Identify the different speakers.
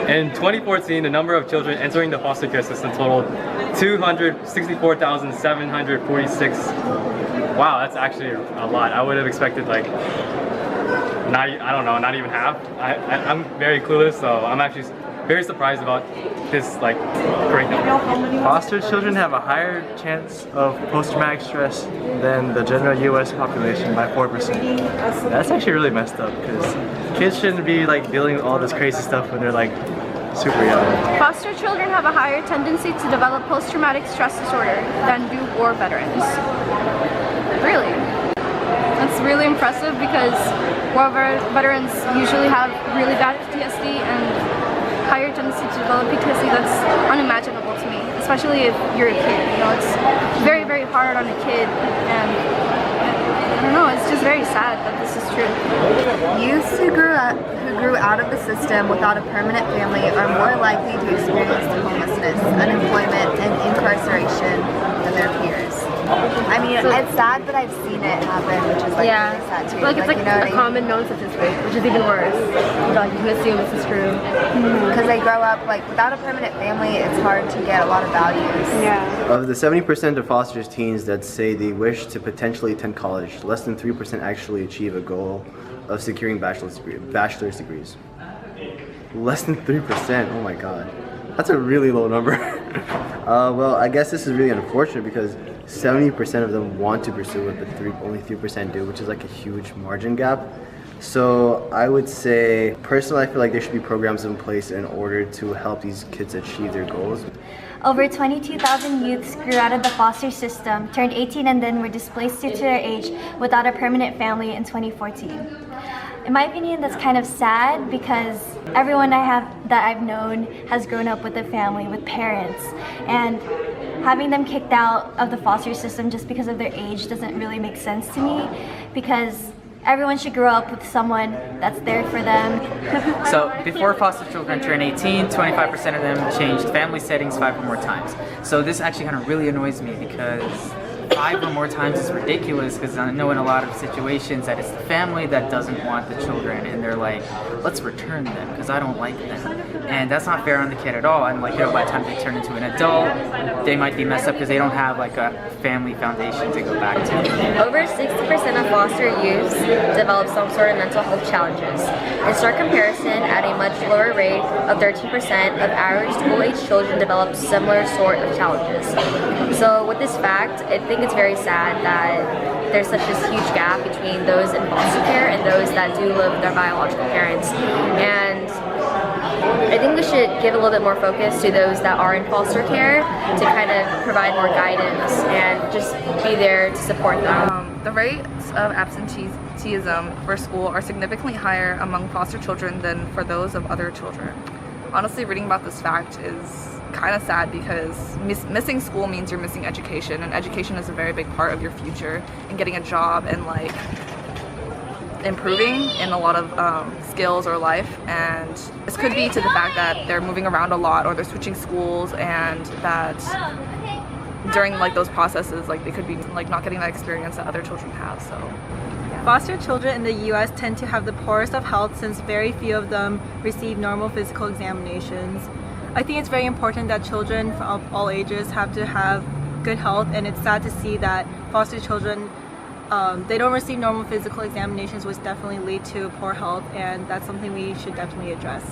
Speaker 1: In 2014, the number of children entering the foster care system totaled 264,746. Wow, that's actually a lot. I would have expected like, I don't know, not even half. I'm very clueless, so I'm actually very surprised about this like great number.
Speaker 2: Foster children have a higher chance of post-traumatic stress than the general US population by 4%. That's actually really messed up because kids shouldn't be like dealing with all this crazy stuff when they're like super young.
Speaker 3: Foster children have a higher tendency to develop post-traumatic stress disorder than do war veterans. Really? That's really impressive because war veterans usually have really bad PTSD and higher tendency to develop PTSD. That's unimaginable to me, especially if you're a kid. You know, it's very, very hard on a kid, and I don't know, it's just very sad that this is true.
Speaker 4: Youths who grew out of the system without a permanent family are more likely to experience homelessness, unemployment, and incarceration than their peers. I mean, it's sad, but I've seen it happen, which is like really sad too.
Speaker 5: Like it's like
Speaker 4: you know
Speaker 5: a common known statistic, which is even worse. You know, you can assume this is true.
Speaker 4: Because they grow up like without a permanent family, it's hard to get a lot of values.
Speaker 5: Yeah.
Speaker 6: Of the 70% of foster teens that say they wish to potentially attend college, less than 3% actually achieve a goal of securing bachelor's degrees. Less than 3%, oh my god. That's a really low number. Well, I guess this is really unfortunate because 70% of them want to pursue it, but only 3% do, which is like a huge margin gap. So I would say, personally, I feel like there should be programs in place in order to help these kids achieve their goals.
Speaker 7: Over 22,000 youths grew out of the foster system, turned 18 and then were displaced due to their age without a permanent family in 2014. In my opinion, that's kind of sad because everyone that I've known has grown up with a family, with parents, and having them kicked out of the foster system just because of their age doesn't really make sense to me, because everyone should grow up with someone that's there for them.
Speaker 8: So before foster children turn 18, 25% of them changed family settings 5 or more times. So this actually kind of really annoys me because 5 or more times is ridiculous, because I know in a lot of situations that it's the family that doesn't want the children and they're like, let's return them because I don't like them. And that's not fair on the kid at all. And like, you know, by the time they turn into an adult, they might be messed up because they don't have like a family foundation to go back to.
Speaker 5: Over 60% of foster youths develop some sort of mental health challenges. In stark comparison, at a much lower rate of 13% of average school-age children develop similar sort of challenges. So with this fact, I think it's very sad that there's such this huge gap between those in foster care and those that do live with their biological parents. And I think we should give a little bit more focus to those that are in foster care to kind of provide more guidance and just be there to support them.
Speaker 9: The rates of absenteeism for school are significantly higher among foster children than for those of other children. Honestly, reading about this fact is kind of sad because missing school means you're missing education, and education is a very big part of your future and getting a job and like improving in a lot of skills or life. And this could be to the fact that they're moving around a lot or they're switching schools, and that during like those processes like they could be like not getting that experience that other children have. So
Speaker 10: foster children in the US tend to have the poorest of health since very few of them receive normal physical examinations. I think it's very important that children of all ages have to have good health, and it's sad to see that foster children they don't receive normal physical examinations, which definitely lead to poor health, and that's something we should definitely address.